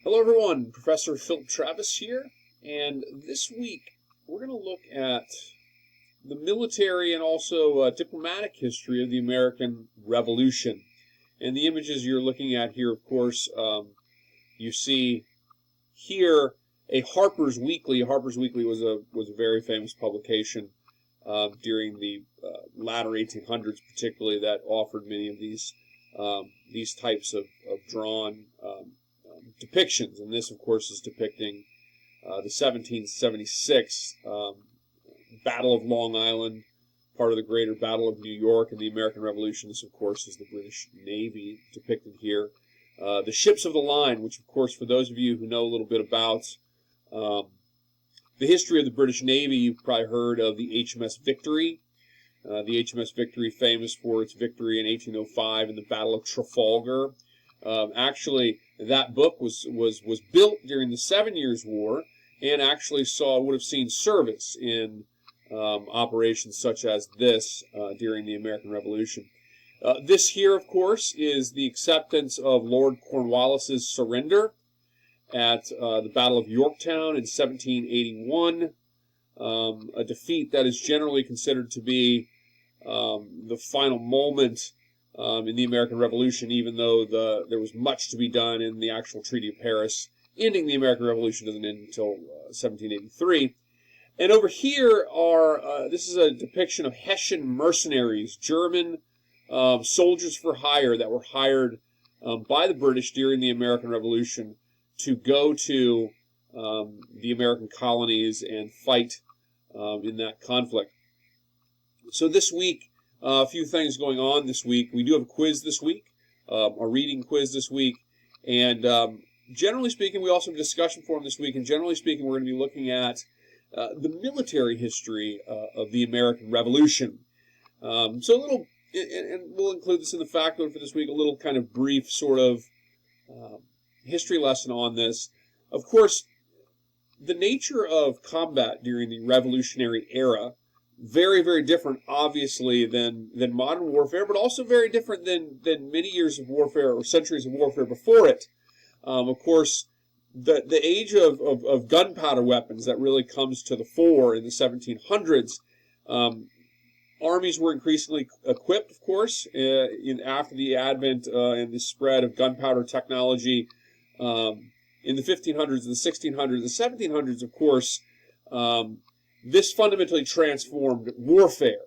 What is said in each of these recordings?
Hello everyone, Professor Philip Travis here, and this week we're going to look at the military and also diplomatic history of the American Revolution. And the images you're looking at here, of course, you see here a Harper's Weekly. Harper's Weekly was a very famous publication during the latter 1800s, particularly, that offered many of these types of drawn depictions. And this, of course, is depicting the 1776 Battle of Long Island, part of the greater Battle of New York and the American Revolution. This, of course, is the British Navy depicted here. The ships of the line, which, of course, for those of you who know a little bit about the history of the British Navy, you've probably heard of the HMS Victory. The HMS Victory, famous for its victory in 1805 in the Battle of Trafalgar. Actually, that book was built during the 7 Years' War, and actually would have seen service in operations such as this during the American Revolution. This here, of course, is the acceptance of Lord Cornwallis's surrender at the Battle of Yorktown in 1781, a defeat that is generally considered to be the final moment in the American Revolution, even though there was much to be done in the actual Treaty of Paris. Ending the American Revolution doesn't end until 1783. And over here this is a depiction of Hessian mercenaries, German soldiers for hire that were hired by the British during the American Revolution to go to the American colonies and fight in that conflict. So this week, a few things going on this week. We do have a quiz this week, a reading quiz this week, and generally speaking, we also have a discussion forum this week, and generally speaking, we're going to be looking at the military history of the American Revolution. So a little, and we'll include this in the factoid for this week, a little kind of brief sort of history lesson on this. Of course, the nature of combat during the Revolutionary era, very, very different, obviously, than modern warfare, but also very different than many years of warfare or centuries of warfare before it. Of course, the age of gunpowder weapons that really comes to the fore in the 1700s. Armies were increasingly equipped, of course, after the advent and the spread of gunpowder technology in the 1500s and the 1600s. The 1700s, of course, this fundamentally transformed warfare.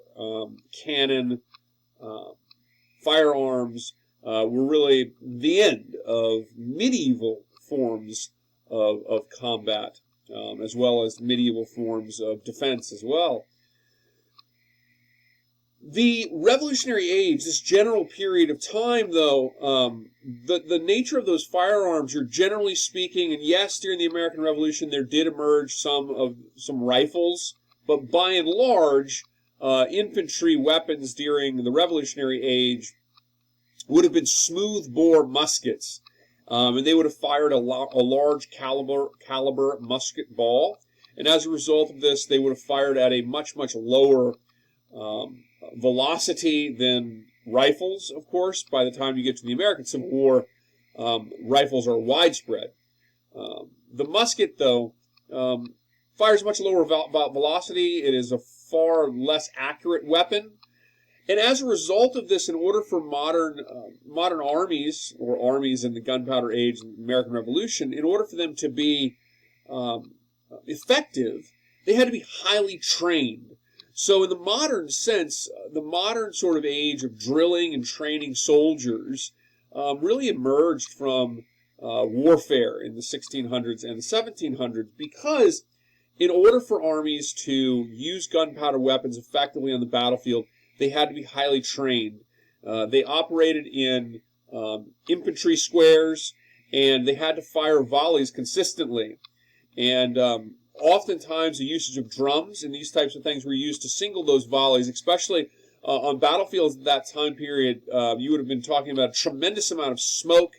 Cannon, firearms were really the end of medieval forms of combat, as well as medieval forms of defense as well. The Revolutionary Age, this general period of time, though, the nature of those firearms, you're generally speaking, and yes, during the American Revolution there did emerge some rifles, but by and large, infantry weapons during the Revolutionary Age would have been smooth-bore muskets, and they would have fired a large caliber musket ball, and as a result of this, they would have fired at a much, much lower velocity than rifles, of course. By the time you get to the American Civil War, rifles are widespread. The musket, though, fires much lower velocity. It is a far less accurate weapon. And as a result of this, in order for modern armies, or armies in the gunpowder age and the American Revolution, in order for them to be effective, they had to be highly trained. So in the modern sense, the modern sort of age of drilling and training soldiers really emerged from warfare in the 1600s and the 1700s, because in order for armies to use gunpowder weapons effectively on the battlefield, they had to be highly trained. They operated in infantry squares, and they had to fire volleys consistently. And oftentimes the usage of drums and these types of things were used to single those volleys, especially on battlefields at that time period. You would have been talking about a tremendous amount of smoke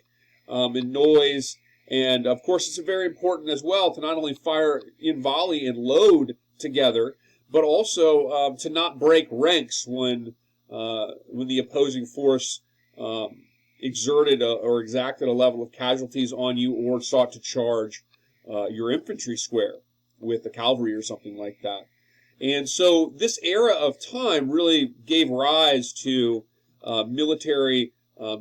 and noise. And, of course, it's very important as well to not only fire in volley and load together, but also to not break ranks when the opposing force exerted or exacted a level of casualties on you or sought to charge your infantry square with the cavalry or something like that. And so this era of time really gave rise to military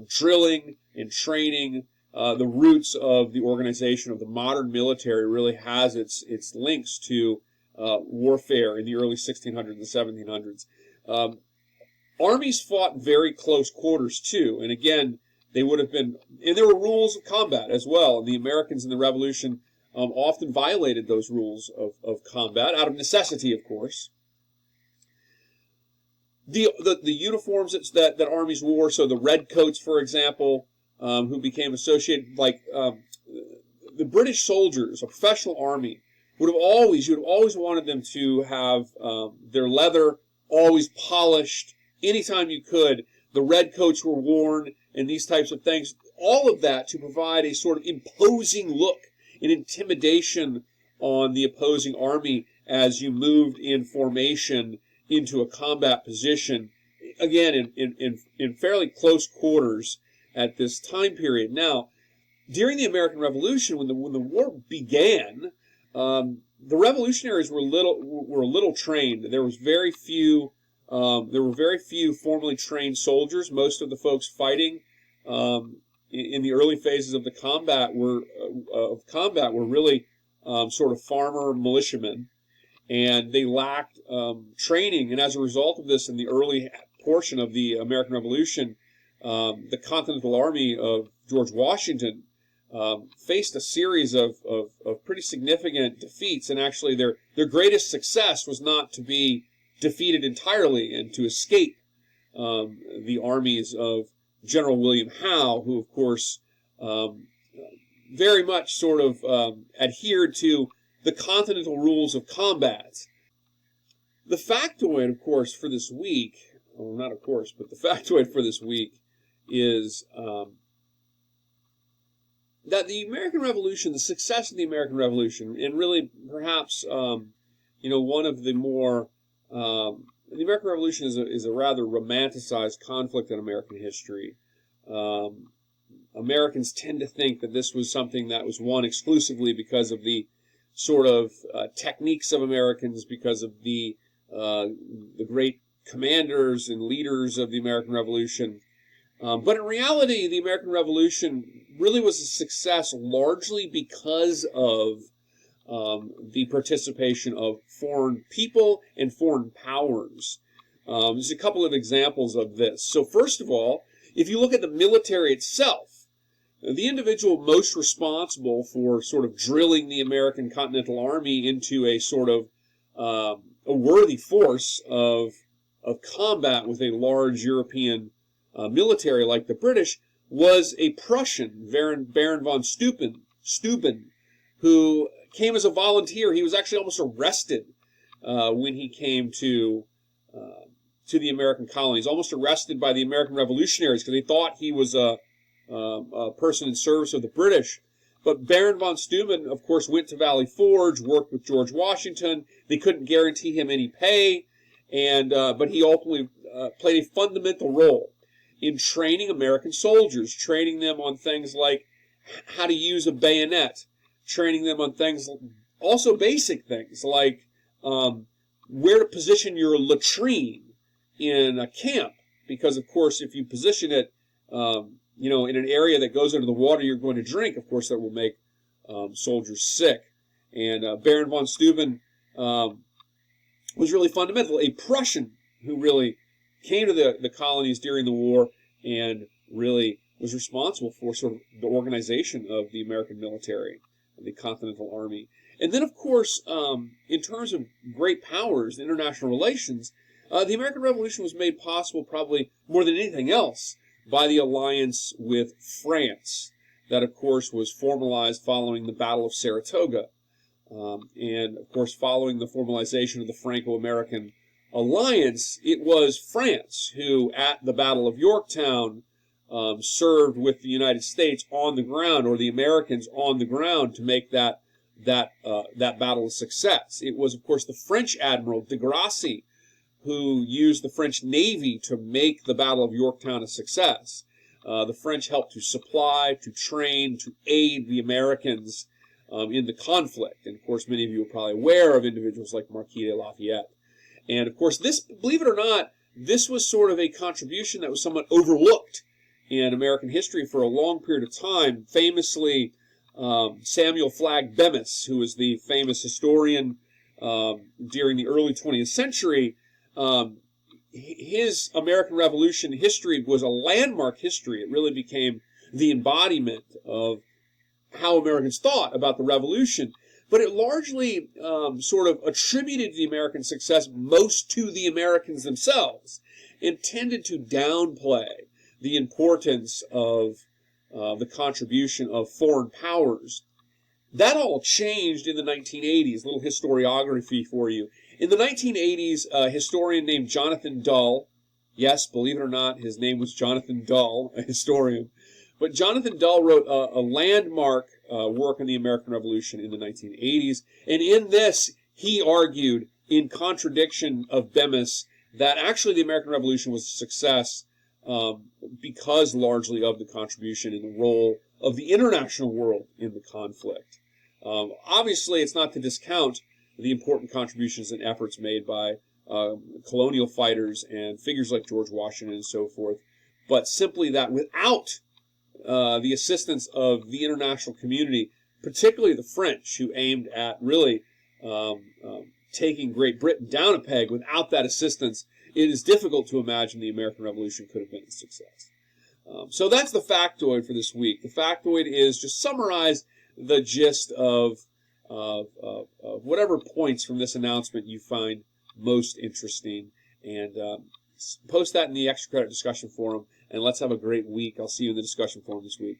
drilling and training. The roots of the organization of the modern military really has its links to warfare in the early 1600s and 1700s. Armies fought very close quarters too, and again, they would have been, and there were rules of combat as well. And the Americans in the Revolution often violated those rules of combat out of necessity, of course. The uniforms that armies wore, so the redcoats, for example, who became associated, like the British soldiers, a professional army, you would have always wanted them to have their leather always polished anytime you could. The redcoats were worn and these types of things. All of that to provide a sort of imposing look, an intimidation on the opposing army as you moved in formation into a combat position, again, in fairly close quarters at this time period. Now, during the American Revolution, when the war began, the revolutionaries were a little trained. There were very few formally trained soldiers. Most of the folks fighting in the early phases of the combat were really sort of farmer militiamen, and they lacked training. And as a result of this, in the early portion of the American Revolution, the Continental Army of George Washington faced a series of pretty significant defeats. And actually, their greatest success was not to be defeated entirely and to escape the armies of General William Howe, who, of course, very much sort of adhered to the continental rules of combat. The factoid, of course, for this week, well, not of course, but the factoid for this week is that the American Revolution, the success of the American Revolution, and really perhaps, one of the more, the American Revolution is a rather romanticized conflict in American history. Americans tend to think that this was something that was won exclusively because of the sort of techniques of Americans, because of the great commanders and leaders of the American Revolution. But in reality, the American Revolution really was a success largely because of the participation of foreign people and foreign powers. There's a couple of examples of this. So first of all, if you look at the military itself, the individual most responsible for sort of drilling the American Continental Army into a sort of a worthy force of combat with a large European military like the British was a Prussian, Baron von Steuben, who came as a volunteer. He was actually almost arrested when he came to the American colonies, almost arrested by the American revolutionaries because they thought he was a person in service of the British. But Baron von Steuben, of course, went to Valley Forge, worked with George Washington. They couldn't guarantee him any pay, but he ultimately played a fundamental role in training American soldiers, training them on things like how to use a bayonet, training them on things, also basic things like where to position your latrine in a camp, because of course if you position it in an area that goes into the water you're going to drink, of course that will make soldiers sick. And Baron von Steuben was really fundamental, a Prussian who really came to the colonies during the war and really was responsible for sort of the organization of the American military, the Continental Army. And then, of course, in terms of great powers, international relations, the American Revolution was made possible probably more than anything else by the alliance with France. That, of course, was formalized following the Battle of Saratoga. And, of course, following the formalization of the Franco-American alliance, it was France who, at the Battle of Yorktown, served with the United States on the ground, or the Americans on the ground, to make that battle a success. It was, of course, the French Admiral de Grasse who used the French Navy to make the Battle of Yorktown a success. the French helped to supply, to train, to aid the Americans in the conflict. And, of course, many of you are probably aware of individuals like Marquis de Lafayette. And, of course, this, believe it or not, this was sort of a contribution that was somewhat overlooked in American history for a long period of time. Famously, Samuel Flagg Bemis, who was the famous historian during the early 20th century, his American Revolution history was a landmark history. It really became the embodiment of how Americans thought about the Revolution. But it largely sort of attributed the American success most to the Americans themselves, and tended to downplay the importance of the contribution of foreign powers. That all changed in the 1980s. A little historiography for you. In the 1980s, a historian named Jonathan Dull, yes, believe it or not, his name was Jonathan Dull, a historian, but Jonathan Dull wrote a landmark work on the American Revolution in the 1980s, and in this, he argued, in contradiction of Bemis, that actually the American Revolution was a success because largely of the contribution and the role of the international world in the conflict. Obviously, it's not to discount the important contributions and efforts made by colonial fighters and figures like George Washington and so forth, but simply that without the assistance of the international community, particularly the French, who aimed at really taking Great Britain down a peg, without that assistance, it is difficult to imagine the American Revolution could have been a success. So that's the factoid for this week. The factoid is just summarize the gist of whatever points from this announcement you find most interesting, and post that in the Extra Credit discussion forum, and let's have a great week. I'll see you in the discussion forum this week.